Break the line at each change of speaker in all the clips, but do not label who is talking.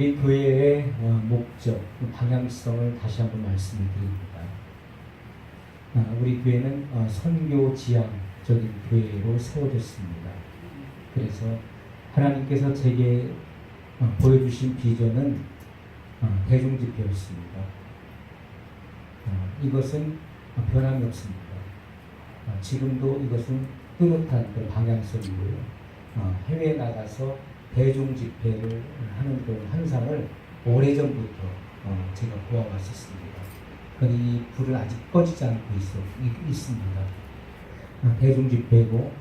우리 교회의 목적, 방향성을 다시 한번 말씀을 드립니다. 우리 교회는 선교 지향적인 교회로 세워졌습니다. 그래서 하나님께서 제게 보여주신 비전은 대중집회였습니다. 이것은 변함이 없습니다. 지금도 이것은 뚜렷한 그 방향성이고요. 해외에 나가서 대중집회를 하는 그런 현상을 오래전부터 제가 보아왔었습니다. 그런데 이 불은 아직 꺼지지 않고 있습니다. 대중집회고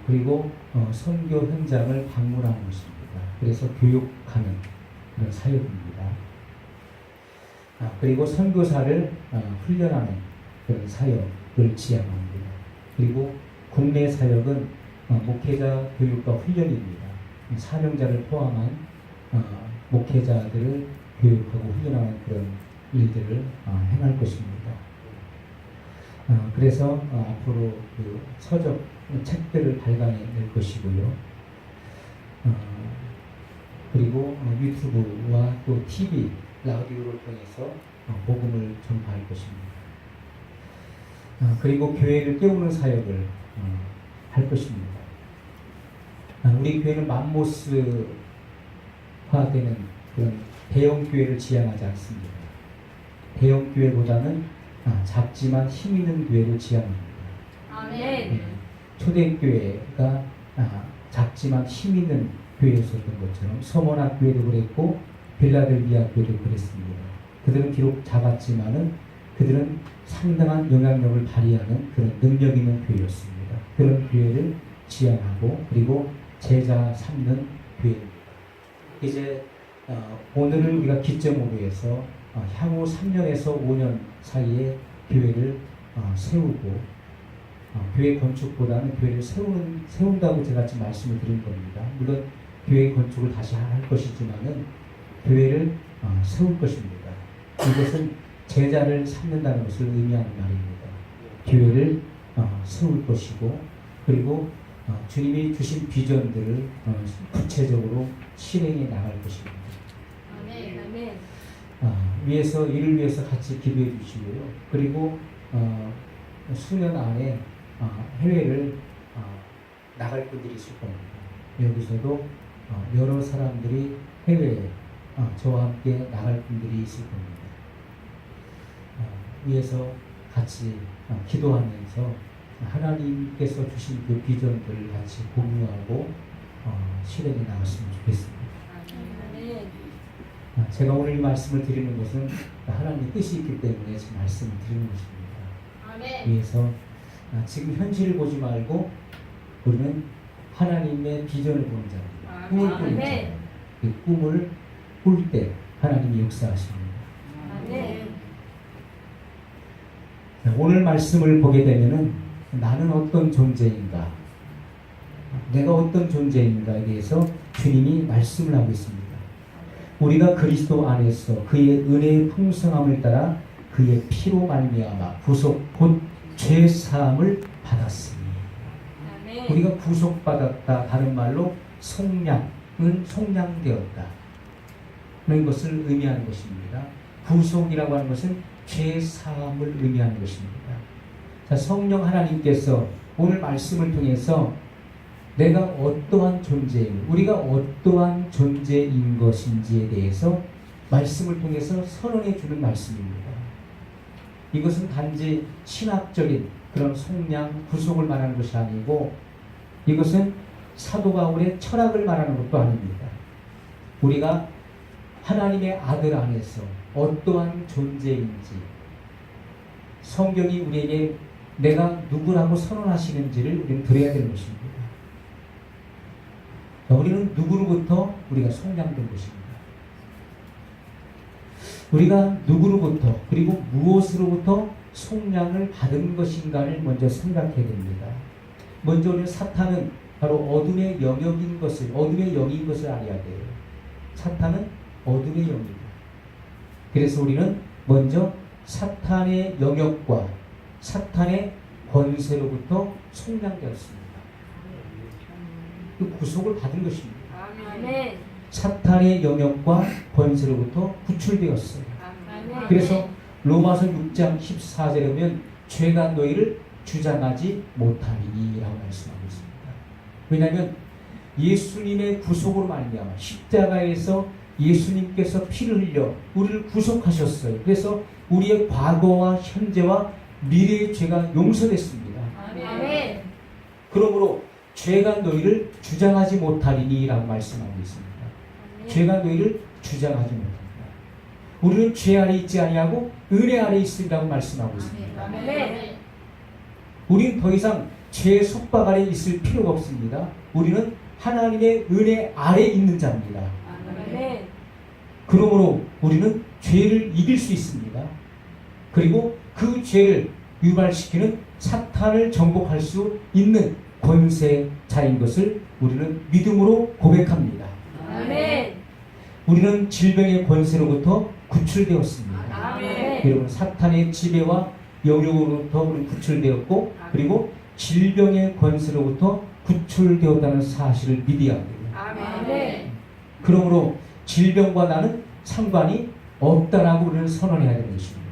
그리고 선교 현장을 방문하는 것입니다. 그래서 교육하는 그런 사역입니다. 그리고 선교사를 훈련하는 그런 사역을 지향합니다. 그리고 국내 사역은 목회자 교육과 훈련입니다. 사명자를 포함한 목회자들을 교육하고 훈련하는 그런 일들을 행할 것입니다. 그래서 앞으로 그 서적 책들을 발간해낼 것이고요. 그리고 유튜브와 또 TV, 라디오를 통해서 복음을 전파할 것입니다. 그리고 교회를 깨우는 사역을 할 것입니다. 우리 교회는 맘모스화되는 그런 대형 교회를 지향하지 않습니다. 대형 교회보다는 작지만 힘 있는 교회를 지향합니다.
아멘.
초대교회가 작지만 힘 있는 교회였었던 것처럼 서머나 교회도 그랬고 빌라델비아 교회도 그랬습니다. 그들은 비록 작았지만은 그들은 상당한 영향력을 발휘하는 그런 능력 있는 교회였습니다. 그런 교회를 지향하고 그리고 제자 삼는 교회입니다. 이제 오늘을 우리가 기점으로 해서 향후 3년에서 5년 사이에 교회를 세우고 교회 건축보다는 교회를 세운다고 제가 지금 말씀을 드린 겁니다. 물론 교회 건축을 다시 할 것이지만은 교회를 세울 것입니다. 이것은 제자를 삼는다는 것을 의미하는 말입니다. 교회를 세울 것이고 그리고 주님이 주신 비전들을 구체적으로 실행해 나갈 것입니다.
아멘. 아멘.
이를 위해서 같이 기도해 주시고요. 그리고 수년 안에 해외를 나갈 분들이 있을 겁니다. 여기서도 여러 사람들이 해외에 저와 함께 나갈 분들이 있을 겁니다. 위에서 같이 기도하면서 하나님께서 주신 그 비전들을 같이 공유하고 실행해 나갔으면 좋겠습니다.
아멘.
제가 오늘 이 말씀을 드리는 것은 하나님의 뜻이 있기 때문에 지금 말씀을 드리는 것입니다.
아멘.
위에서 지금 현실을 보지 말고 우리는 하나님의 비전을 보는 자입니다. 꿈을 꾸는 자입니다. 그 꿈을 꿀 때 하나님이 역사하십니다.
아멘.
오늘 말씀을 보게 되면은 나는 어떤 존재인가, 내가 어떤 존재인가에 대해서 주님이 말씀을 하고 있습니다. 우리가 그리스도 안에서 그의 은혜의 풍성함을 따라 그의 피로 말미암아 구속 곧 죄 사함을 받았으니.
아멘.
우리가 구속받았다, 다른 말로 속량되었다 그런 것을 의미하는 것입니다. 구속이라고 하는 것은 죄 사함을 의미하는 것입니다. 자, 성령 하나님께서 오늘 말씀을 통해서 내가 어떠한 존재임, 우리가 어떠한 존재인 것인지에 대해서 말씀을 통해서 선언해 주는 말씀입니다. 이것은 단지 신학적인 그런 속량, 구속을 말하는 것이 아니고 이것은 사도 바울의 철학을 말하는 것도 아닙니다. 우리가 하나님의 아들 안에서 어떠한 존재인지 성경이 우리에게 내가 누구라고 선언하시는지를 우리는 들어야 되는 것입니다. 우리는 누구로부터 우리가 속량된 것입니다. 우리가 누구로부터 그리고 무엇으로부터 속량을 받은 것인가를 먼저 생각해야 됩니다. 먼저 우리는 사탄은 바로 어둠의 영역인 것을, 어둠의 영인 것을 알아야 돼요. 사탄은 어둠의 영입니다. 그래서 우리는 먼저 사탄의 영역과 사탄의 권세로부터 속량되었습니다. 그 구속을 받은 것입니다.
아멘.
사탄의 영역과 권세로부터 구출되었어요.
아멘.
그래서 로마서 6장 14절에 보면 죄가 너희를 주장하지 못하리라고 말씀하고 있습니다. 왜냐하면 예수님의 구속으로 말미암아 십자가에서 예수님께서 피를 흘려 우리를 구속하셨어요. 그래서 우리의 과거와 현재와 미래의 죄가 용서됐습니다.
아멘.
그러므로 죄가 너희를 주장하지 못하리니라고 말씀하고 있습니다. 죄가 너희를 주장하지 못한다. 우리는 죄 아래 있지 아니하고 은혜 아래 있으리라고 말씀하고 있습니다.
아멘.
우리는 더 이상 죄의 속박 아래 있을 필요가 없습니다. 우리는 하나님의 은혜 아래 있는 자입니다.
아멘.
그러므로 우리는 죄를 이길 수 있습니다. 그리고 그 죄를 유발시키는 사탄을 정복할 수 있는 권세자인 것을 우리는 믿음으로 고백합니다.
아멘.
우리는 질병의 권세로부터 구출되었습니다.
아멘.
여러분, 사탄의 지배와 영역으로부터 우리는 구출되었고, 그리고 질병의 권세로부터 구출되었다는 사실을 믿어야 합니다.
아멘.
그러므로 질병과 나는 상관이 없다라고 우리는 선언해야 되는 것입니다.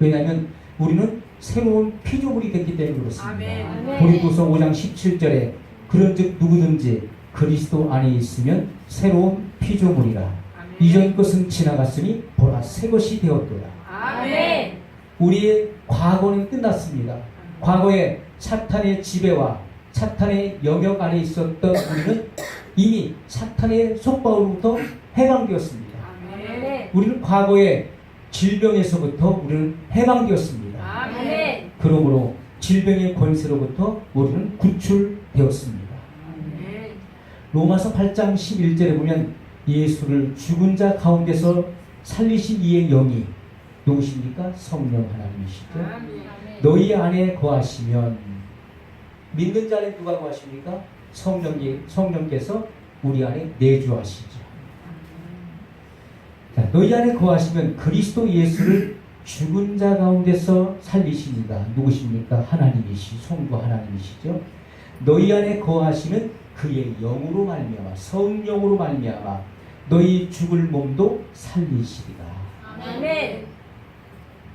왜냐하면 우리는 새로운 피조물이 됐기 때문에 그렇습니다.
아멘.
고린도서 5장 17절에 그런즉 누구든지 그리스도 안에 있으면 새로운 피조물이라. 이전 것은 지나갔으니 보라 새 것이 되었도다.
아멘.
우리의 과거는 끝났습니다. 과거에 사탄의 지배와 사탄의 영역 안에 있었던 우리는 이미 사탄의 속박으로부터 해방되었습니다.
아멘.
우리는 과거에 질병에서부터 우리는 해방되었습니다.
아멘.
그러므로 질병의 권세로부터 우리는 구출되었습니다.
아멘.
로마서 8장 11절에 보면 예수를 죽은 자 가운데서 살리신 이의 영이 누구십니까? 성령 하나님이시죠.
아멘.
너희 안에 거하시면, 믿는 자 안에 누가 거하십니까? 성령께서 우리 안에 내주하시죠. 자, 너희 안에 거하시면 그리스도 예수를 죽은 자 가운데서 살리시니가 누구십니까? 하나님이시, 성부 하나님이시죠. 너희 안에 거하시는 그의 영으로 말미암아, 성령으로 말미암아 너희 죽을 몸도 살리시리라.
아멘.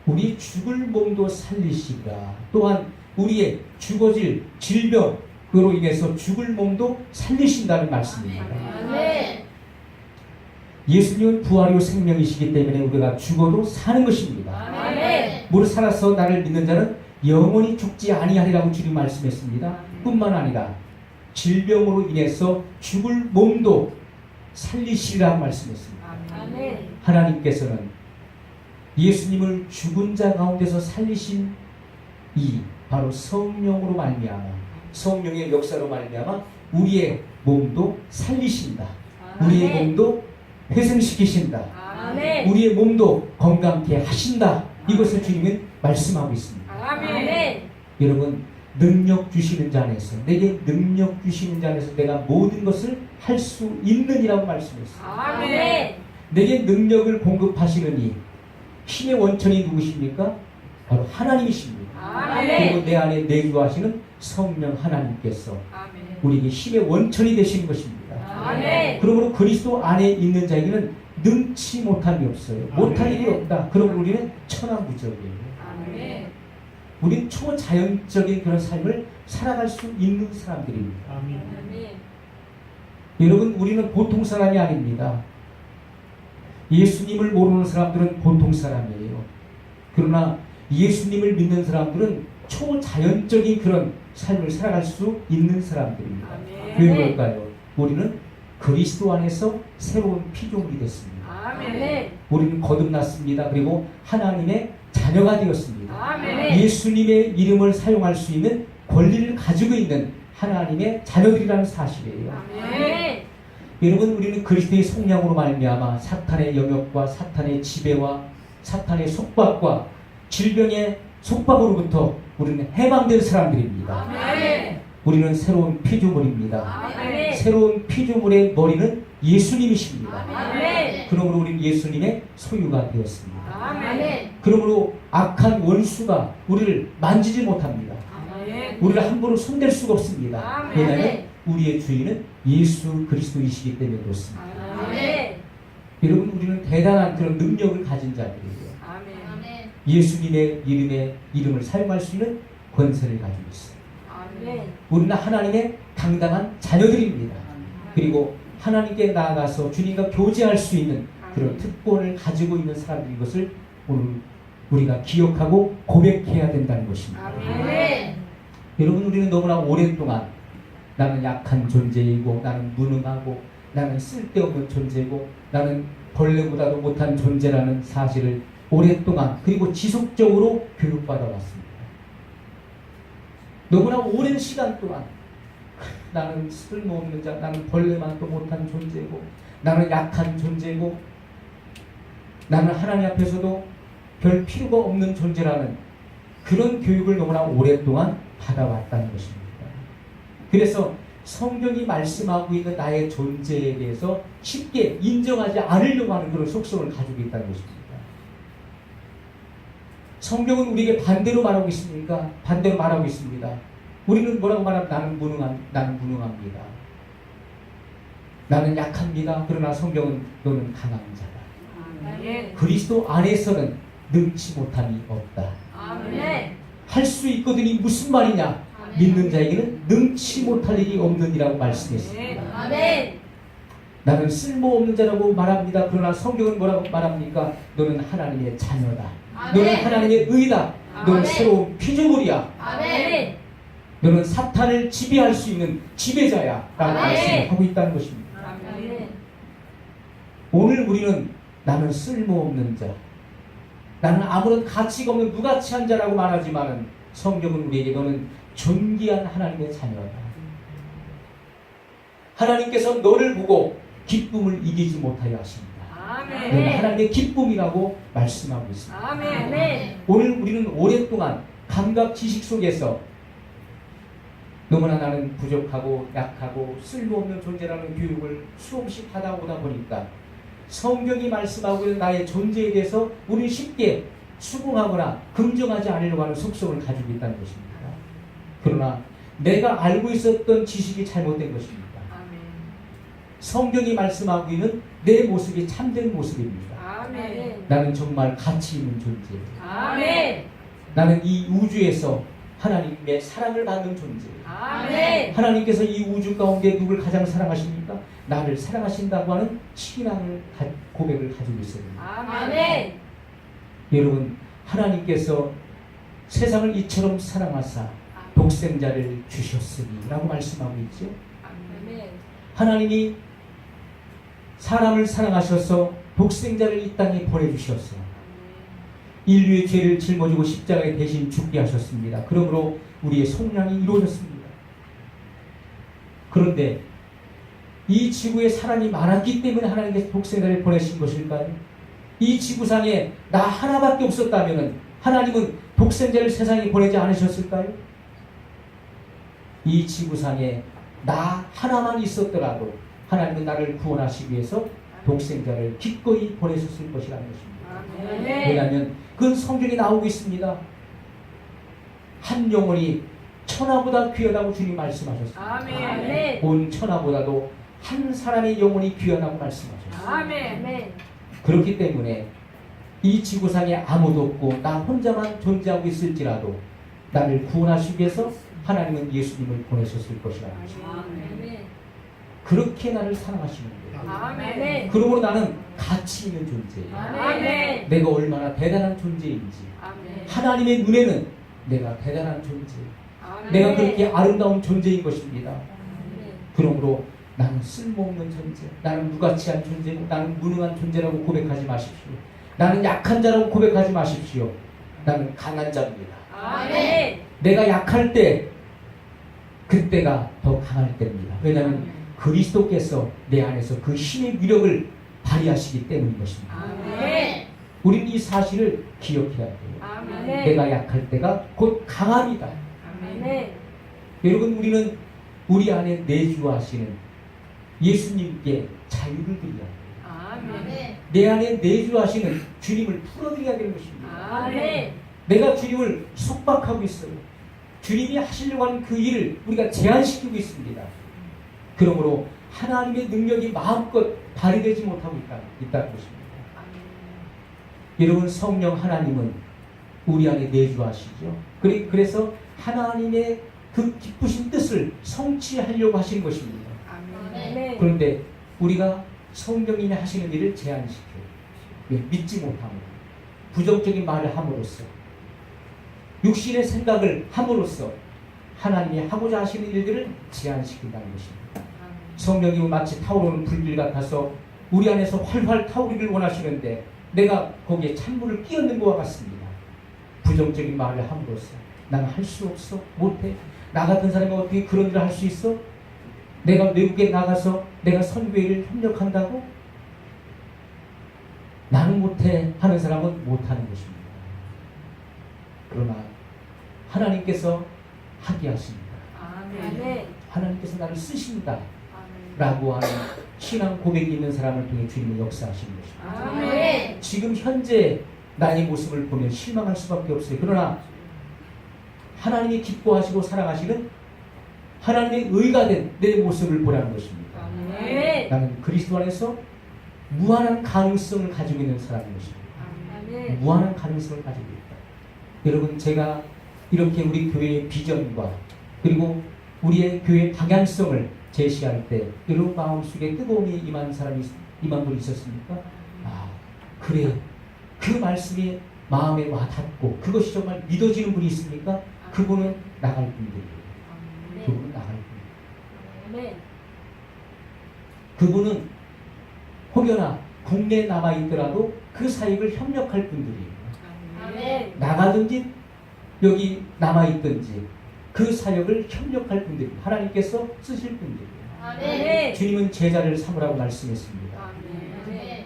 우리 죽을 몸도 살리시리라. 또한 우리의 죽어질 질병으로 인해서 죽을 몸도 살리신다는 말씀입니다.
아멘.
예수님은 부활이요 생명이시기 때문에 우리가 죽어도 사는 것입니다.
아멘.
무릇 살아서 나를 믿는 자는 영원히 죽지 아니하리라고 주님 말씀했습니다. 뿐만 아니라 질병으로 인해서 죽을 몸도 살리시리라고 말씀했습니다.
아멘.
하나님께서는 예수님을 죽은 자 가운데서 살리신 이 바로 성령으로 말미암아, 성령의 역사로 말미암아 우리의 몸도 살리신다. 우리의 몸도 회생시키신다.
아멘.
우리의 몸도 건강케 하신다. 이것을 주님은 말씀하고 있습니다.
아멘.
여러분, 능력 주시는 자 안에서, 내게 능력 주시는 자 안에서 내가 모든 것을 할 수 있느니라고 말씀했어요.
아멘.
내게 능력을 공급하시는 이 힘의 원천이 누구십니까? 바로 하나님이십니다.
아멘.
그리고 내 안에 내주하시는 성령 하나님께서
아멘.
우리에게 힘의 원천이 되시는 것입니다.
아멘.
그러므로 그리스도 안에 있는 자에게는 능치 못함이 없어요. 못할 일이 없다. 그러므로 우리는 천하무적이에요.
아멘.
우리는 초자연적인 그런 삶을 살아갈 수 있는 사람들입니다.
아멘.
여러분, 우리는 보통 사람이 아닙니다. 예수님을 모르는 사람들은 보통 사람이에요. 그러나 예수님을 믿는 사람들은 초자연적인 그런 삶을 살아갈 수 있는 사람들입니다. 왜 그럴까요? 우리는 그리스도 안에서 새로운 피조물이 됐습니다.
아멘.
우리는 거듭났습니다. 그리고 하나님의 자녀가 되었습니다.
아멘.
예수님의 이름을 사용할 수 있는 권리를 가지고 있는 하나님의 자녀들이라는 사실이에요.
아멘.
여러분, 우리는 그리스도의 속량으로 말미암아 사탄의 영역과 사탄의 지배와 사탄의 속박과 질병의 속박으로부터 우리는 해방된 사람들입니다.
아멘.
우리는 새로운 피조물입니다.
아멘.
새로운 피조물의 머리는 예수님이십니다.
아멘.
그러므로 우리는 예수님의 소유가 되었습니다.
아멘.
그러므로 악한 원수가 우리를 만지지 못합니다.
아멘.
우리를 함부로 손댈 수가 없습니다.
아멘.
왜냐하면 우리의 주인은 예수 그리스도이시기 때문에 그렇습니다.
아멘.
여러분, 우리는 대단한 그런 능력을 가진 자들이에요.
아멘.
예수님의 이름을 사용할 수 있는 권세를 가지고 있어요.
아멘.
우리는 하나님의 당당한 자녀들입니다. 그리고 하나님께 나아가서 주님과 교제할 수 있는 그런 특권을 가지고 있는 사람들인 것을 오늘 우리가 기억하고 고백해야 된다는 것입니다.
아멘.
여러분, 우리는 너무나 오랫동안 나는 약한 존재이고, 나는 무능하고, 나는 쓸데없는 존재고, 나는 벌레보다도 못한 존재라는 사실을 오랫동안 그리고 지속적으로 교육받아 왔습니다. 너무나 오랜 시간 동안 나는 쓸모없는 자, 나는 벌레만도 못한 존재고, 나는 약한 존재고, 나는 하나님 앞에서도 별 필요가 없는 존재라는 그런 교육을 너무나 오랫동안 받아왔다는 것입니다. 그래서 성경이 말씀하고 있는 나의 존재에 대해서 쉽게 인정하지 않으려고 하는 그런 속성을 가지고 있다는 것입니다. 성경은 우리에게 반대로 말하고 있습니까? 반대로 말하고 있습니다. 우리는 뭐라고 말하면 나는 무능합니다. 나는 약합니다. 그러나 성경은 너는 강한 자다.
아멘.
그리스도 안에서는 능치 못함이 없다.
아멘.
할 수 있거든이 무슨 말이냐? 믿는 자에게는 능치 못할 일이 없느니라고 말씀했습니다.
아멘.
나는 쓸모없는 자라고 말합니다. 그러나 성경은 뭐라고 말합니까? 너는 하나님의 자녀다. 너는 하나님의 의다. 너는
아멘.
새로운 피조물이야.
아멘.
너는 사탄을 지배할 수 있는 지배자야 라고
아멘.
말씀하고 있다는 것입니다.
아멘.
오늘 우리는 나는 쓸모없는 자, 나는 아무런 가치가 없는 무가치한 자라고 말하지만 성경은 우리에게 너는 존귀한 하나님의 자녀다. 하나님께서 너를 보고 기쁨을 이기지 못하여 하십니다. 너는
아멘.
하나님의 기쁨이라고 말씀하고 있습니다.
아멘.
오늘 우리는 오랫동안 감각 지식 속에서 너무나 나는 부족하고 약하고 쓸모없는 존재라는 교육을 수없이 받아오다 보니까 성경이 말씀하고 있는 나의 존재에 대해서 우리는 쉽게 수긍하거나 긍정하지 않으려고 하는 속성을 가지고 있다는 것입니다. 그러나 내가 알고 있었던 지식이 잘못된 것입니다.
아멘.
성경이 말씀하고 있는 내 모습이 참된 모습입니다.
아멘.
나는 정말 가치 있는 존재예요.
아멘.
나는 이 우주에서 하나님의 사랑을 받는 존재예요.
아멘.
하나님께서 이 우주 가운데 누굴 가장 사랑하십니까? 나를 사랑하신다고 하는 신앙을 고백을 가지고 있어요.
아멘.
여러분, 하나님께서 세상을 이처럼 사랑하사 독생자를 주셨으니 라고 말씀하고 있죠.
아멘.
하나님이 사람을 사랑하셔서 독생자를 이 땅에 보내주셨어요. 인류의 죄를 짊어지고 십자가에 대신 죽게 하셨습니다. 그러므로 우리의 속량이 이루어졌습니다. 그런데 이 지구에 사람이 많았기 때문에 하나님께서 독생자를 보내신 것일까요? 이 지구상에 나 하나밖에 없었다면 하나님은 독생자를 세상에 보내지 않으셨을까요? 이 지구상에 나 하나만 있었더라도 하나님은 나를 구원하시기 위해서 독생자를 기꺼이 보내셨을 것이라는 것입니다.
아멘.
왜냐하면 그건 성경에 나오고 있습니다. 한 영혼이 천하보다 귀하다고 주님 말씀하셨습니다.
아멘.
온 천하보다도 한 사람의 영혼이 귀하다고 말씀하셨습니다.
아멘.
그렇기 때문에 이 지구상에 아무도 없고 나 혼자만 존재하고 있을지라도 나를 구원하시기 위해서 하나님은 예수님을 보내셨을 것이라는 것입니다.
아멘.
그렇게 나를 사랑하시는 거예요.
아멘.
그러므로 나는 가치 있는 존재예요.
아멘.
내가 얼마나 대단한 존재인지
아멘.
하나님의 눈에는 내가 대단한 존재,
아멘.
내가 그렇게 아름다운 존재인 것입니다.
아멘.
그러므로 나는 쓸모없는 존재, 나는 무가치한 존재고 나는 무능한 존재라고 고백하지 마십시오. 나는 약한 자라고 고백하지 마십시오. 나는 강한 자입니다.
아멘.
내가 약할 때 그때가 더 강할 때입니다. 왜냐하면 그리스도께서 내 안에서 그 힘의 위력을 발휘하시기 때문인 것입니다.
아멘.
우리는 이 사실을 기억해야 돼요.
아멘.
내가 약할 때가 곧 강합니다.
아멘.
여러분, 우리는 우리 안에 내주하시는 예수님께 자유를 드려야 돼요.
아멘.
내 안에 내주하시는 주님을 풀어드려야 되는 것입니다.
아멘.
내가 주님을 속박하고 있어요. 주님이 하시려고 하는 그 일을 우리가 제한시키고 있습니다. 그러므로 하나님의 능력이 마음껏 발휘되지 못하고 있다는 것입니다. 여러분, 성령 하나님은 우리 안에 내주하시죠. 그래서 하나님의 그 기쁘신 뜻을 성취하려고 하시는 것입니다.
아멘.
그런데 우리가 성령님이 하시는 일을 제한시켜요. 왜? 믿지 못함으로, 부정적인 말을 함으로써, 육신의 생각을 함으로써 하나님이 하고자 하시는 일들을 제한시킨다는 것입니다. 성령님은 마치 타오르는 불길 같아서 우리 안에서 활활 타오르기를 원하시는데 내가 거기에 찬물을 끼얹는 것과 같습니다. 부정적인 말을 함으로써 나는 할 수 없어, 못해, 나 같은 사람이 어떻게 그런 일을 할 수 있어? 내가 외국에 나가서 내가 선교회를 협력한다고? 나는 못해 하는 사람은 못하는 것입니다. 그러나 하나님께서 하게 하십니다.
아멘.
하나님께서 나를 쓰신다 라고 하는 신앙 고백이 있는 사람을 통해 주님이 역사하시는 것입니다.
아멘.
지금 현재 나의 모습을 보면 실망할 수밖에 없어요. 그러나 하나님이 기뻐하시고 사랑하시는 하나님의 의가 된 내 모습을 보라는 것입니다.
아멘.
나는 그리스도 안에서 무한한 가능성을 가지고 있는 사람인 것입니다.
아멘.
무한한 가능성을 가지고 있다. 여러분, 제가 이렇게 우리 교회의 비전과 그리고 우리의 교회의 방향성을 제시할 때 여러분 마음속에 뜨거움이 임한 분이 있었습니까? 아, 그래, 그 말씀이 마음에 와 닿고 그것이 정말 믿어지는 분이 있습니까? 그분은 나갈 분들이에요. 그분은 나갈 분이에요.
아멘.
그분은 혹여나 국내에 남아있더라도 그 사역을 협력할 분들이에요.
아멘.
나가든지 여기 남아있든지 그 사역을 협력할 분들이에요. 하나님께서 쓰실 분들이에요.
아멘.
주님은 제자를 삼으라고 말씀했습니다.
아멘.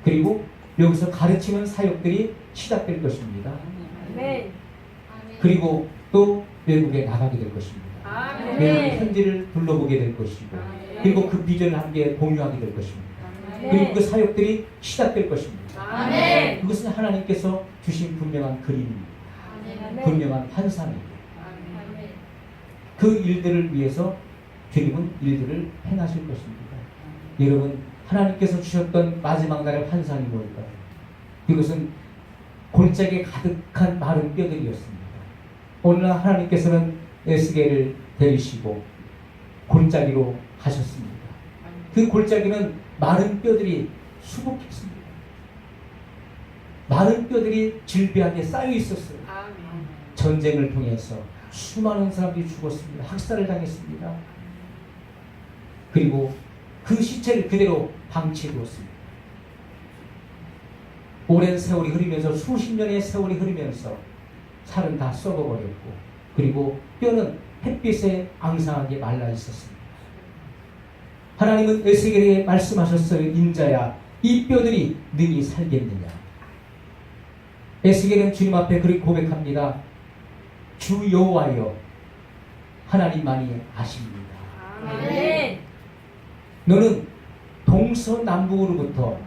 그리고 여기서 가르치는 사역들이 시작될 것입니다.
아멘.
그리고 또 외국에 나가게 될 것입니다. 외국
아멘.
현지를 둘러보게 될 것이고 그리고 그 비전을 함께 공유하게 될 것입니다. 그리고
아멘.
그 사역들이 시작될 것입니다.
아멘.
그것은 하나님께서 주신 분명한 그림입니다.
아멘.
분명한 환상입니다.
아멘.
그 일들을 위해서 주님은 일들을 행하실 것입니다. 여러분, 하나님께서 주셨던 마지막 날의 환상이 뭘까요? 이것은 골짜기에 가득한 마른 뼈들이었습니다. 어느 날 하나님께서는 에스겔을 데리시고 골짜기로 가셨습니다. 그 골짜기는 마른 뼈들이 수북했습니다. 마른 뼈들이 질비하게 쌓여 있었어요. 전쟁을 통해서 수많은 사람들이 죽었습니다. 학살을 당했습니다. 그리고 그 시체를 그대로 방치해 두었습니다. 오랜 세월이 흐르면서 수십 년의 세월이 흐르면서 살은 다 썩어버렸고 그리고 뼈는 햇빛에 앙상하게 말라 있었습니다. 하나님은 에스겔에게 말씀하셨어요. 인자야, 이 뼈들이 능히 살겠느냐. 에스겔은 주님 앞에 그렇게 고백합니다. 주 여호와여, 하나님만이 아십니다.
아멘.
너는 동서남북으로부터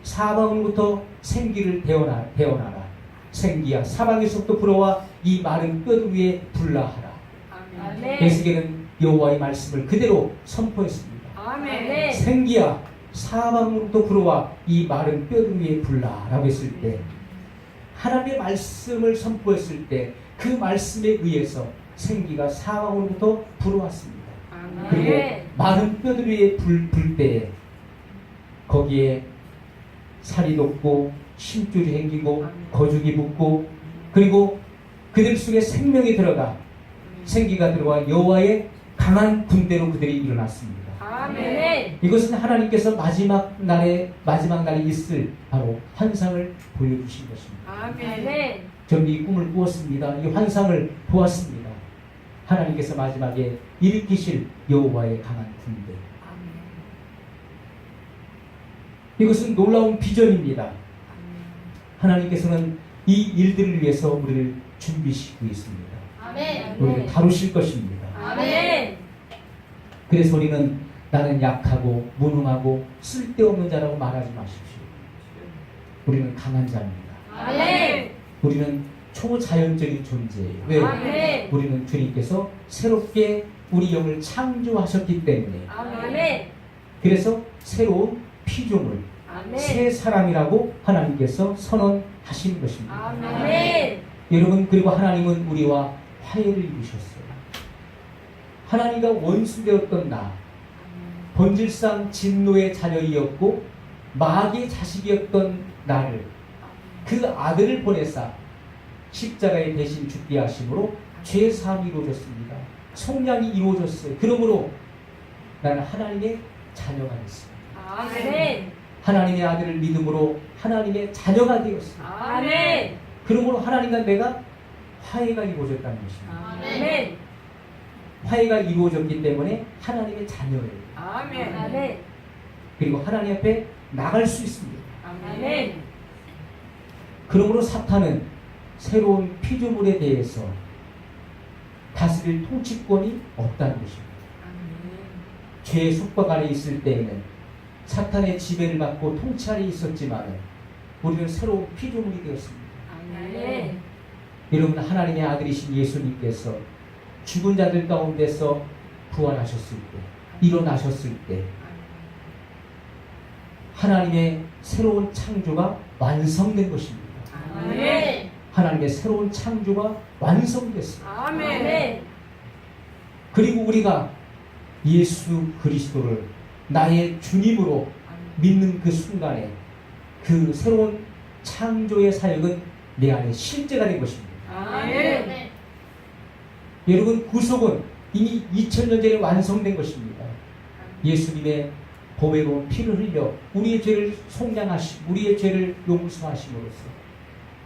사방으로부터 생기를 대어나라. 생기야, 사방에서부터 불어와 이 마른 뼈들 위에 불라하라.
아멘.
에스겔은 여호와의 말씀을 그대로 선포했습니다.
아멘.
생기야, 사방으로부터 불어와 이 마른 뼈들 위에 불라라고 했을 때 하나님의 말씀을 선포했을 때 그 말씀에 의해서 생기가 사방으로부터 불어왔습니다. 그리고 마른 뼈들 위에 불 때에 거기에 살이 돋고 심줄이 생기고 거죽이 붙고 그리고 그들 속에 생명이 들어가 생기가 들어와 여호와의 강한 군대로 그들이 일어났습니다.
아멘.
이것은 하나님께서 마지막 날에 있을 바로 환상을 보여주신 것입니다.
아멘.
저는 이 꿈을 꾸었습니다. 이 환상을 보았습니다. 하나님께서 마지막에 일으키실 여호와의 강한 군대. 이것은 놀라운 비전입니다. 하나님께서는 이 일들을 위해서 우리를 준비시키고 있습니다.
아멘.
우리를 다루실 것입니다.
아멘.
그래서 우리는 나는 약하고 무능하고 쓸데없는 자라고 말하지 마십시오. 우리는 강한 자입니다.
아멘.
우리는 초자연적인 존재예요. 왜?
아멘.
우리는 주님께서 새롭게 우리 영을 창조하셨기 때문에
아멘.
그래서 새로운 피조물,
아멘.
새 사람이라고 하나님께서 선언하신 것입니다.
아멘.
여러분, 그리고 하나님은 우리와 화해를 이루셨어요. 하나님과 원수되었던 나, 본질상 진노의 자녀이었고 마귀의 자식이었던 나를 그 아들을 보내사 십자가에 대신 죽게 하심으로 죄 사함이 이루어졌습니다. 속량이 이루어졌어요. 그러므로 나는 하나님의 자녀가 됐습니다.
아멘.
하나님의 아들을 믿음으로 하나님의 자녀가 되었습니다.
아멘.
그러므로 하나님과 내가 화해가 이루어졌다는 것입니다.
아멘.
화해가 이루어졌기 때문에 하나님의 자녀예요.
아멘.
아멘.
그리고 하나님 앞에 나갈 수 있습니다.
아멘.
그러므로 사탄은 새로운 피조물에 대해서 다스릴 통치권이 없다는 것입니다. 죄의 속박 아래 있을 때에는 사탄의 지배를 받고 통치 아래 있었지만 우리는 새로운 피조물이 되었습니다.
아멘.
여러분, 하나님의 아들이신 예수님께서 죽은 자들 가운데서 부활하셨을 때, 일어나셨을 때 하나님의 새로운 창조가 완성된 것입니다.
아멘.
하나님의 새로운 창조가 완성됐습니다.
아멘.
그리고 우리가 예수 그리스도를 나의 주님으로 믿는 그 순간에 그 새로운 창조의 사역은 내 안에 실제가 된 것입니다.
아멘.
여러분, 구속은 이미 2000년 전에 완성된 것입니다. 예수님의 보배로운 피를 흘려 우리의 죄를 속량하시고 우리의 죄를 용서하심으로써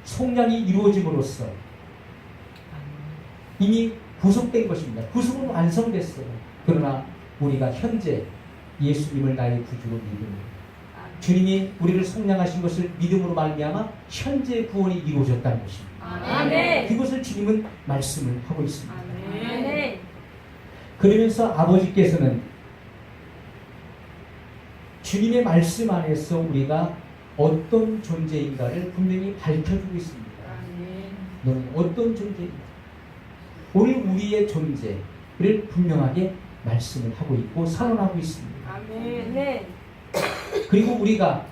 속량이 이루어짐으로써 이미 구속된 것입니다. 구속은 완성됐어요. 그러나 우리가 현재 예수님을 나의 구주로 믿으며 주님이 우리를 속량하신 것을 믿음으로 말미암아 현재 구원이 이루어졌다는 것입니다.
아멘.
그것을 주님은 말씀을 하고 있습니다.
아멘.
그러면서 아버지께서는 주님의 말씀 안에서 우리가 어떤 존재인가를 분명히 밝혀주고 있습니다. 너는 어떤 존재인가? 오늘 우리의 존재를 분명하게 말씀을 하고 있고 선언하고 있습니다.
아멘.
그리고 우리가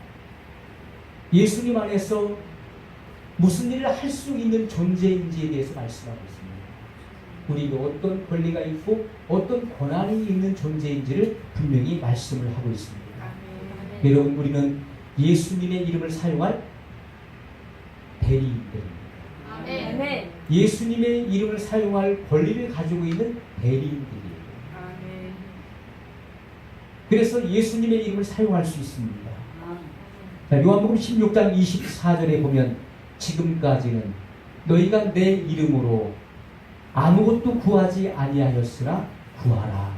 예수님 안에서 무슨 일을 할 수 있는 존재인지에 대해서 말씀하고 있습니다. 우리가 어떤 권리가 있고 어떤 권한이 있는 존재인지를 분명히 말씀을 하고 있습니다. 여러분, 우리는 예수님의 이름을 사용할 대리인들입니다.
아멘.
예수님의 이름을 사용할 권리를 가지고 있는 대리인들이에요. 그래서 예수님의 이름을 사용할 수 있습니다. 자, 요한복음 16장 24절에 보면 지금까지는 너희가 내 이름으로 아무것도 구하지 아니하였으나 구하라.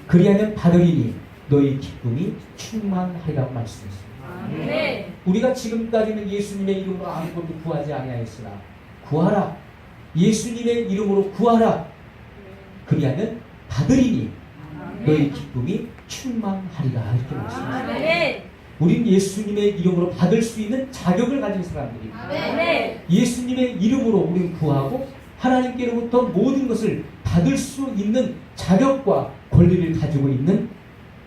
그리하면 받으리니 너희 기쁨이 충만하리라고 말씀했습니다.
아멘.
우리가 지금까지는 예수님의 이름으로 아무것도 구하지 아니하였으나 구하라. 예수님의 이름으로 구하라. 그리하면 받으리니 너희 기쁨이 충만하리라. 이렇게 말씀했습니다.
아멘.
우린 예수님의 이름으로 받을 수 있는 자격을 가진 사람들입니다.
아멘.
예수님의 이름으로 우리는 구하고 하나님께로부터 모든 것을 받을 수 있는 자격과 권리를 가지고 있는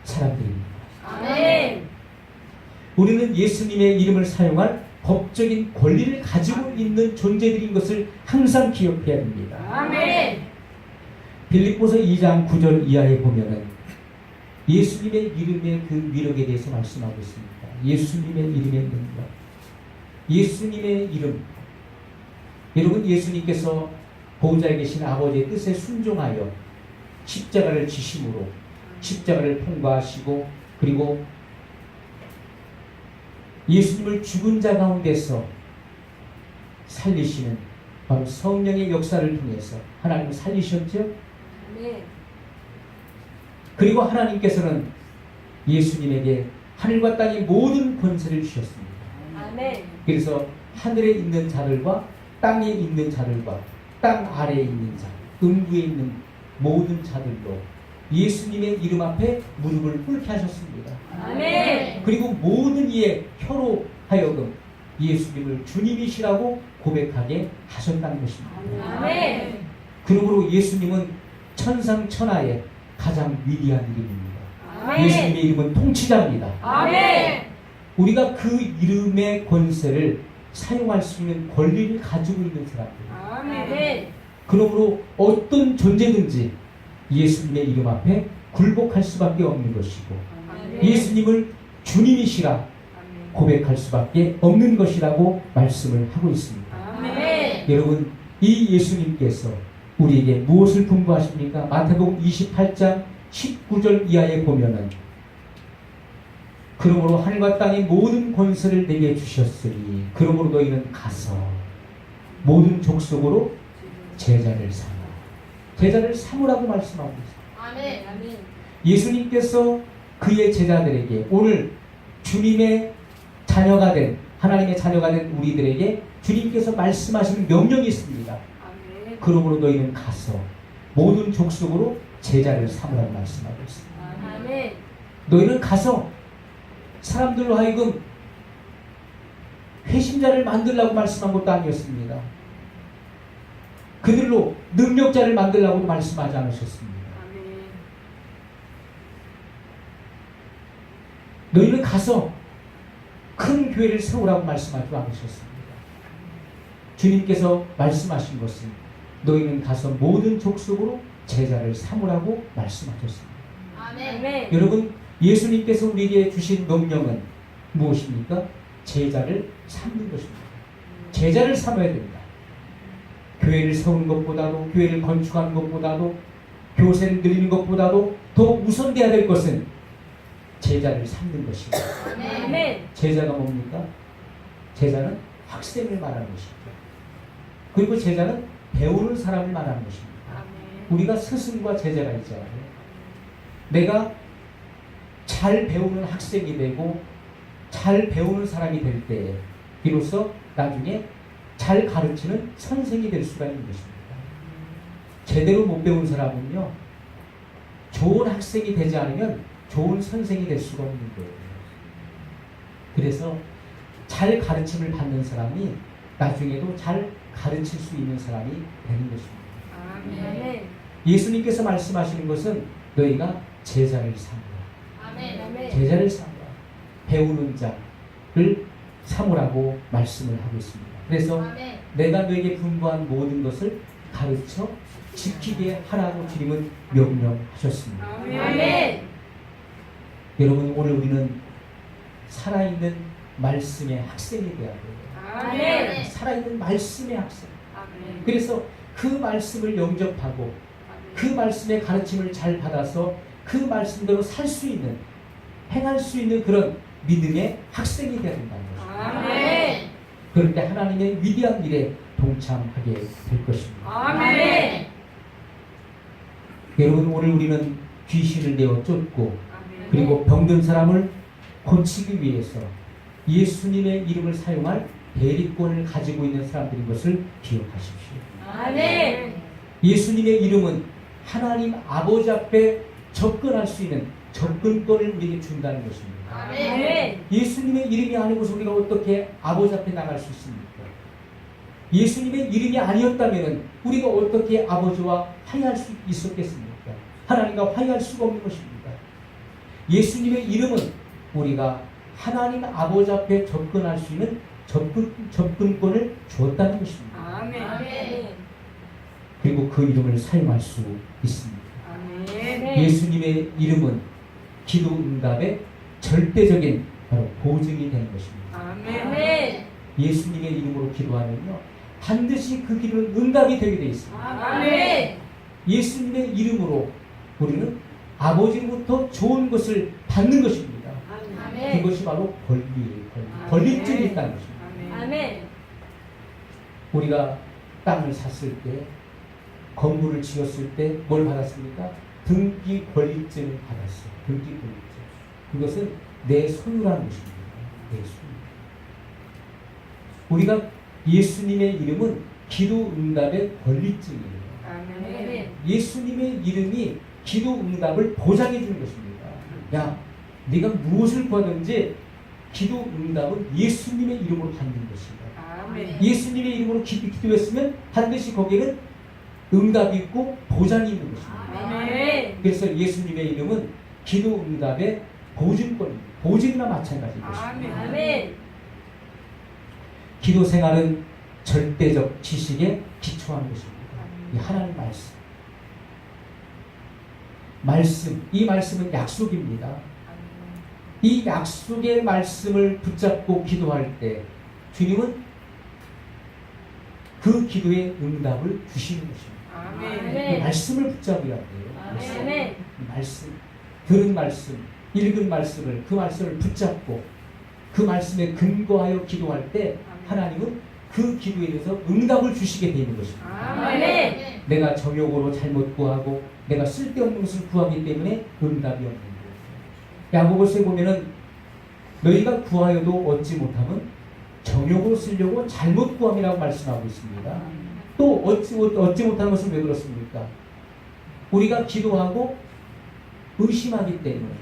사람들입니다.
아멘.
우리는 예수님의 이름을 사용할 법적인 권리를 가지고 있는 존재들인 것을 항상 기억해야 됩니다.
아멘.
빌립보서 2장 9절 이하에 보면은 예수님의 이름의 그 위력에 대해서 말씀하고 있습니다. 예수님의 이름의 능력. 예수님의 이름. 여러분, 예수님께서 보호자에 계신 아버지의 뜻에 순종하여 십자가를 지심으로 십자가를 통과하시고 그리고 예수님을 죽은 자 가운데서 살리시는 바로 성령의 역사를 통해서 하나님을 살리셨죠?
아멘.
그리고 하나님께서는 예수님에게 하늘과 땅의 모든 권세를 주셨습니다.
아멘.
그래서 하늘에 있는 자들과 땅에 있는 자들과 땅 아래에 있는 자, 음부에 있는 모든 자들도 예수님의 이름 앞에 무릎을 꿇게 하셨습니다.
아멘.
그리고 모든 이의 혀로 하여금 예수님을 주님이시라고 고백하게 하셨다는 것입니다.
아멘.
그러므로 예수님은 천상천하의 가장 위대한 이름입니다.
아멘.
예수님의 이름은 통치자입니다.
아멘.
우리가 그 이름의 권세를 사용할 수 있는 권리를 가지고 있는 사람들.
아멘.
그러므로 어떤 존재든지 예수님의 이름 앞에 굴복할 수밖에 없는 것이고
아멘.
예수님을 주님이시라 고백할 수밖에 없는 것이라고 말씀을 하고 있습니다.
아멘.
여러분, 이 예수님께서 우리에게 무엇을 분부하십니까? 마태복음 28장 19절 이하에 보면은 그러므로 하늘과 땅의 모든 권세를 내게 주셨으니 그러므로 너희는 가서 모든 족속으로 제자를 삼아. 제자를 삼으라고 말씀하고 있습니다.
아멘. 아멘.
예수님께서 그의 제자들에게 오늘 주님의 자녀가 된 하나님의 자녀가 된 우리들에게 주님께서 말씀하시는 명령이 있습니다.
아멘.
그러므로 너희는 가서 모든 족속으로 제자를 삼으라고 말씀하고 있습니다.
아멘.
너희는 가서 사람들로 하여금 회심자를 만들라고 말씀한 것도 아니었습니다. 그들로 능력자를 만들라고도 말씀하지 않으셨습니다.
아멘.
너희는 가서 큰 교회를 세우라고 말씀하지 않으셨습니다. 주님께서 말씀하신 것은 너희는 가서 모든 족속으로 제자를 삼으라고 말씀하셨습니다.
아멘.
여러분, 예수님께서 우리에게 주신 명령은 무엇입니까? 제자를 삼는 것입니다. 제자를 삼아야 됩니다. 교회를 세우는 것보다도, 교회를 건축하는 것보다도, 교세를 늘리는 것보다도 더 우선돼야 될 것은 제자를 삼는 것입니다.
아멘.
제자가 뭡니까? 제자는 학생을 말하는 것입니다. 그리고 제자는 배우는 사람을 말하는 것입니다.
아멘.
우리가 스승과 제자가 있잖아요. 내가 잘 배우는 학생이 되고 잘 배우는 사람이 될 때에 비로소 나중에 잘 가르치는 선생이 될 수가 있는 것입니다. 제대로 못 배운 사람은요, 좋은 학생이 되지 않으면 좋은 선생이 될 수가 없는 거예요. 그래서 잘 가르침을 받는 사람이 나중에도 잘 가르칠 수 있는 사람이 되는 것입니다.
아멘.
예수님께서 말씀하시는 것은 너희가 제자를 삼으라.
아멘.
제자를 삼으라. 배우는 자를 삼으라고 말씀을 하고 있습니다. 그래서
아멘.
내가 너에게 분부한 모든 것을 가르쳐 지키게 하라고 주님은 명령하셨습니다.
아멘.
여러분, 오늘 우리는 살아있는 말씀의 학생이 되어야 돼요.
아멘.
살아있는 말씀의 학생.
아멘.
그래서 그 말씀을 영접하고 그 말씀의 가르침을 잘 받아서 그 말씀대로 살 수 있는, 행할 수 있는 그런 믿음의 학생이 되어야 된다는 것입니다.
아멘.
그럴 때 하나님의 위대한 일에 동참하게 될 것입니다.
아멘.
여러분, 오늘 우리는 귀신을 내어 쫓고 그리고 병든 사람을 고치기 위해서 예수님의 이름을 사용할 대리권을 가지고 있는 사람들인 것을 기억하십시오.
아멘.
예수님의 이름은 하나님 아버지 앞에 접근할 수 있는 접근권을 우리에게 준다는 것입니다.
아멘.
예수님의 이름이 아니고서 우리가 어떻게 아버지 앞에 나갈 수 있습니까? 예수님의 이름이 아니었다면 우리가 어떻게 아버지와 화해할 수 있었겠습니까? 하나님과 화해할 수가 없는 것입니다. 예수님의 이름은 우리가 하나님 아버지 앞에 접근할 수 있는 접근권을 주었다는 것입니다.
아멘.
그리고 그 이름을 사용할 수 있습니다.
아멘.
예수님의 이름은 기도 응답의 절대적인 바로 보증이 되는 것입니다.
아멘.
예수님의 이름으로 기도하면요, 반드시 그 기도는 응답이 되게 되어 있습니다.
아멘.
예수님의 이름으로 우리는 아버지로부터 좋은 것을 받는 것입니다.
아멘.
그것이 바로 권리예요. 권리증이 있다는 것입니다.
아멘.
우리가 땅을 샀을 때, 건물을 지었을 때 뭘 받았습니까? 등기 권리증을 받았어요. 등기 권리증. 그것은 내 소유라는 것입니다. 내 소유. 우리가 예수님의 이름은 기도 응답의 권리증이에요.
아멘.
예수님의 이름이 기도 응답을 보장해 주는 것입니다. 야, 네가 무엇을 구하든지 기도 응답은 예수님의 이름으로 받는 것입니다.
아멘.
예수님의 이름으로 기도했으면 반드시 거기에는 응답이 있고 보장이 있는 것입니다.
아멘.
그래서 예수님의 이름은 기도 응답의 보증권입니다. 보증이나 마찬가지인 것입니다.
아멘.
기도 생활은 절대적 지식에 기초하는 것입니다. 이 하나님 말씀, 이 말씀은 약속입니다. 이 약속의 말씀을 붙잡고 기도할 때 주님은 그 기도의 응답을 주시는 것입니다. 그 말씀을 붙잡아야 돼요.
아멘.
말씀, 들은 말씀, 읽은 말씀을, 그 말씀을 붙잡고 그 말씀에 근거하여 기도할 때 하나님은 그 기도에 대해서 응답을 주시게 되는 것입니다.
아멘.
내가 정욕으로 잘못 구하고 내가 쓸데없는 것을 구하기 때문에 응답이 없는 거예요. 야고보서에 보면은 너희가 구하여도 얻지 못하면 정욕으로 쓰려고 잘못 구함이라고 말씀하고 있습니다. 또 얻지 못하는 것은 왜 그렇습니까? 우리가 기도하고 의심하기 때문에.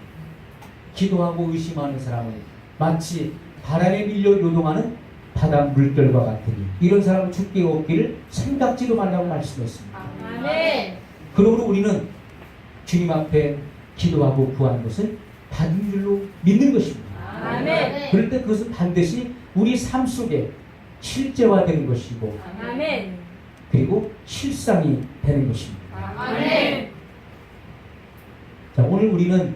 기도하고 의심하는 사람은 마치 바람에 밀려 요동하는 바다 물결과 같으니 이런 사람은 죽게 없기를 생각지도 말라고 말씀했습니다.
아멘.
그러므로 우리는 주님 앞에 기도하고 구하는 것을 받은 줄로 믿는 것입니다.
아멘.
그럴 때 그것은 반드시 우리 삶 속에 실제화되는 것이고
아멘.
그리고 실상이 되는 것입니다.
아멘.
자, 오늘 우리는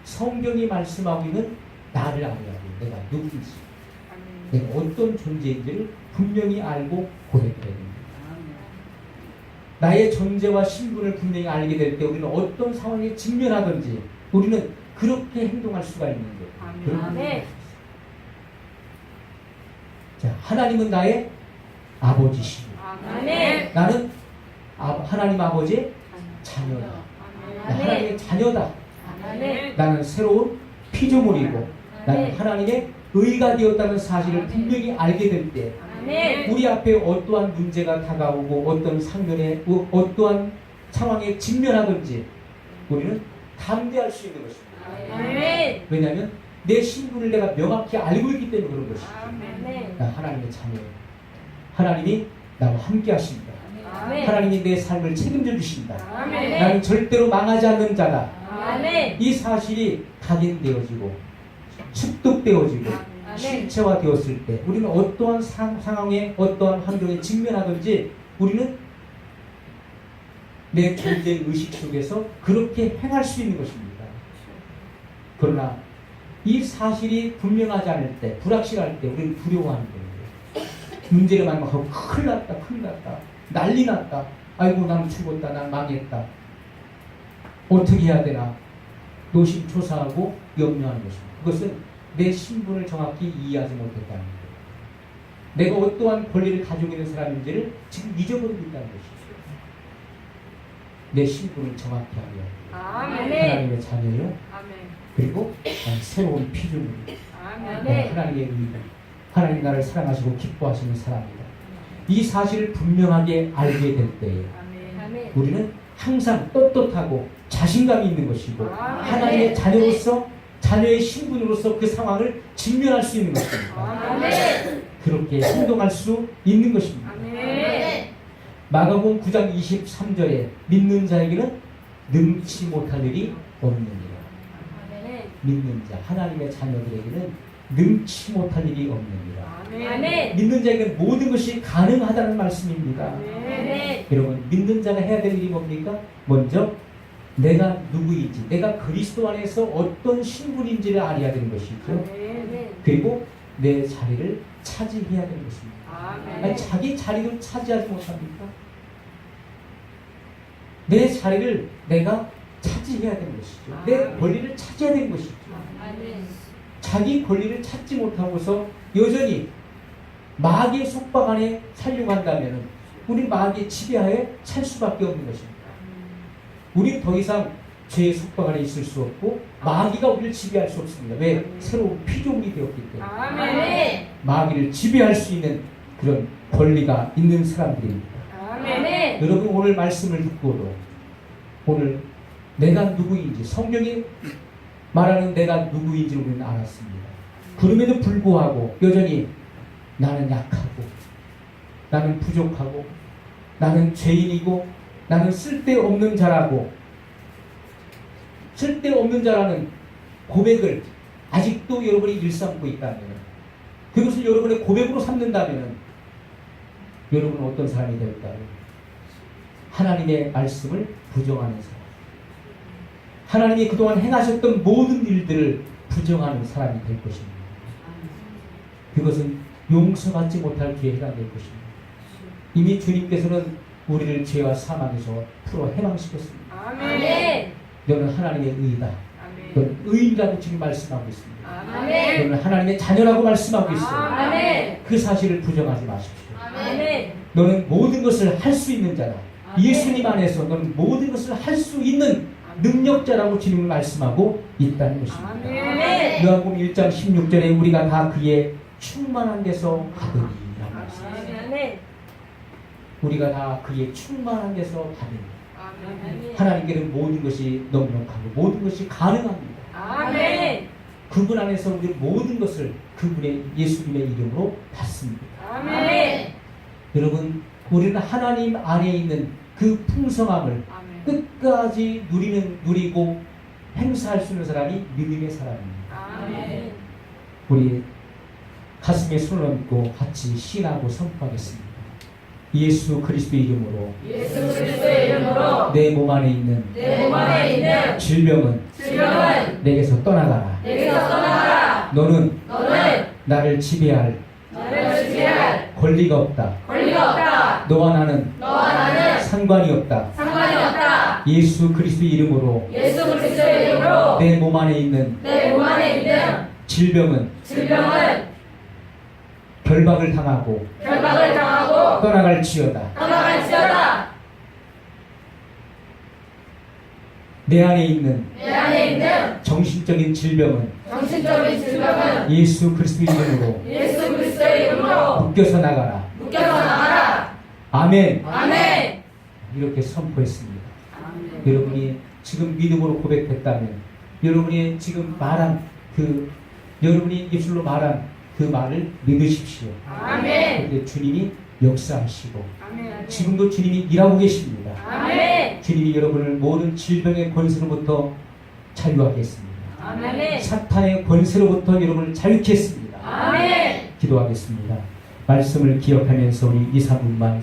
성경이 말씀하고 있는 나를 알아야 돼. 내가 누구인지, 내가 어떤 존재인지를 분명히 알고 고백해야 됩니다. 나의 존재와 신분을 분명히 알게 될 때 우리는 어떤 상황에 직면하든지 우리는 그렇게 행동할 수가 있는 거예요.
아멘.
자, 하나님은 나의 아버지시고
아멘.
나는 하나님 아버지의 자녀다. 나 하나님의 자녀다.
아멘.
나는 새로운 피조물이고 나는
아멘.
하나님의 의가 되었다는 사실을 분명히 알게 될 때
아멘.
우리 앞에 어떠한 문제가 다가오고 어떤 상면에 어떠한 상황에 직면하든지 우리는 담대할 수 있는 것입니다.
아멘.
왜냐하면 내 신분을 내가 명확히 알고 있기 때문에 그런 것입니다.
아멘.
나 하나님의 자녀예요. 하나님이 나와 함께 하십니다.
아멘.
하나님이 내 삶을 책임져 주신다.
아멘.
나는 절대로 망하지 않는 자다.
아멘.
이 사실이 각인되어지고 습득되어지고
아멘.
실체화되었을 때 우리는 어떠한 상황에 어떠한 환경에 직면하든지 우리는 내 존재의 의식 속에서 그렇게 행할 수 있는 것입니다. 그러나 이 사실이 분명하지 않을 때, 불확실할 때 우리는 두려워하는 거예요. 문제를 만나고 큰일 났다, 난리 났다, 아이고 난 죽었다, 난 망했다, 어떻게 해야 되나 노심초사하고 염려하는 것입니다. 그것은 내 신분을 정확히 이해하지 못했다는 거예요. 내가 어떠한 권리를 가지고 있는 사람인지를 지금 잊어버리고 있다는 것이죠. 내 신분을 정확히 알아야 돼요.
아멘.
하나님의 자녀요.
아멘.
그리고 난 새로운 피조물이요.
아멘.
하나님의 의가, 하나님 나를 사랑하시고 기뻐하시는 사람이다. 이 사실을 분명하게 알게 될 때에
아멘.
우리는 항상 떳떳하고 자신감이 있는 것이고 하나님의 자녀로서 자녀의 신분으로서 그 상황을 직면할 수 있는 것입니다.
아멘.
그렇게 행동할 수 있는 것입니다.
아멘.
마가복음 9장 23절에 믿는 자에게는 능치 못할 일이 없느니라.
아멘.
믿는 자, 하나님의 자녀들에게는 능치 못할 일이 없느니라.
아멘.
믿는 자에게는 모든 것이 가능하다는 말씀입니다.
아멘.
여러분, 믿는 자가 해야 될 일이 뭡니까? 먼저 내가 누구인지, 내가 그리스도 안에서 어떤 신분인지를 알아야 되는 것이죠.
아멘.
그리고 내 자리를 차지해야 되는 것입니다. 아니,
아멘.
자기 자리를 차지하지 못합니까? 내 자리를 내가 차지해야 되는 것이죠. 내 권리를 차지해야 되는 것이죠.
아멘.
자기 권리를 찾지 못하고서 여전히 마귀의 속박 안에 살려고 한다면 우리 마귀의 지배하에 살 수밖에 없는 것입니다. 우리는 더 이상 죄의 속박 안에 있을 수 없고 마귀가 우리를 지배할 수 없습니다. 왜? 새로운 피조물이 되었기 때문에.
아멘.
마귀를 지배할 수 있는 그런 권리가 있는 사람들입니다.
아멘.
여러분, 오늘 말씀을 듣고도 오늘 내가 누구인지, 성경이 말하는 내가 누구인지 우리는 알았습니다. 그럼에도 불구하고 여전히 나는 약하고 나는 부족하고 나는 죄인이고 나는 쓸데없는 자라고 절대 없는 자라는 고백을 아직도 여러분이 일삼고 있다면, 그것을 여러분의 고백으로 삼는다면 여러분은 어떤 사람이 될까요? 하나님의 말씀을 부정하는 사람, 하나님이 그동안 행하셨던 모든 일들을 부정하는 사람이 될 것입니다. 그것은 용서받지 못할 기회가 될 것입니다. 이미 주님께서는 우리를 죄와 사망에서 풀어 해방시켰습니다.
아멘.
너는 하나님의 의다. 너는 의인이라고 지금 말씀하고 있습니다.
아멘.
너는 하나님의 자녀라고 말씀하고 있어요.
아멘.
그 사실을 부정하지 마십시오.
아멘.
너는 모든 것을 할 수 있는 자다.
아멘.
예수님 안에서 너는 모든 것을 할 수 있는 능력자라고 주님은 말씀하고 있다는 것입니다.
아멘.
요한복음 1장 16절에 우리가 다 그의 충만한 데서 받으리라고 말씀합니다.
아멘.
우리가 다 그의 충만한 데서 받으리.
아멘.
하나님께는 모든 것이 넉넉하고 모든 것이 가능합니다.
아멘.
그분 안에서 우리 모든 것을 그분의 예수님의 이름으로 받습니다.
아멘.
여러분, 우리는 하나님 안에 있는 그 풍성함을 끝까지 누리고 행사할 수 있는 사람이 믿음의 사람입니다.
아멘.
우리 가슴에 손을 얹고 같이 신하고 선포하겠습니다. 예수 그리스도의 이름으로
예수 그리스도의 이름으로
내 몸 안에 있는
내 몸 안에 있는
질병은 내게서 떠나가라.
내게서 떠나가라.
너는
너는
나를 지배할
나를 지배할
권리가 없다.
권리가 없다.
너와 나는
너와 나는
상관이 없다.
상관이 없다.
예수 그리스도의 이름으로
예수 그리스도의 이름으로
내 몸 안에 있는
내 몸 안에 있는
질병은 결박을 당하고
결박을 당하고
떠나갈지어다.
떠나갈지어다.
내 안에 있는
내 안에 있는
정신적인 질병은
정신적인 질병은
예수 그리스도의 이름으로
예수 그리스도의 이름으로
묶여서 나가라.
묶여서 나가라.
아멘.
아멘.
이렇게 선포했습니다. 여러분이 지금 믿음으로 고백했다면, 여러분이 지금 말한 여러분이 입술로 말한 그 말을 믿으십시오.
아멘.
그런데 주님이 역사하시고
아멘.
지금도 주님이 일하고 계십니다.
아멘.
주님이 여러분을 모든 질병의 권세로부터 자유하겠습니다.
아멘.
사탄의 권세로부터 여러분을 자유케 했습니다.
아멘.
기도하겠습니다. 말씀을 기억하면서 우리 2, 3분만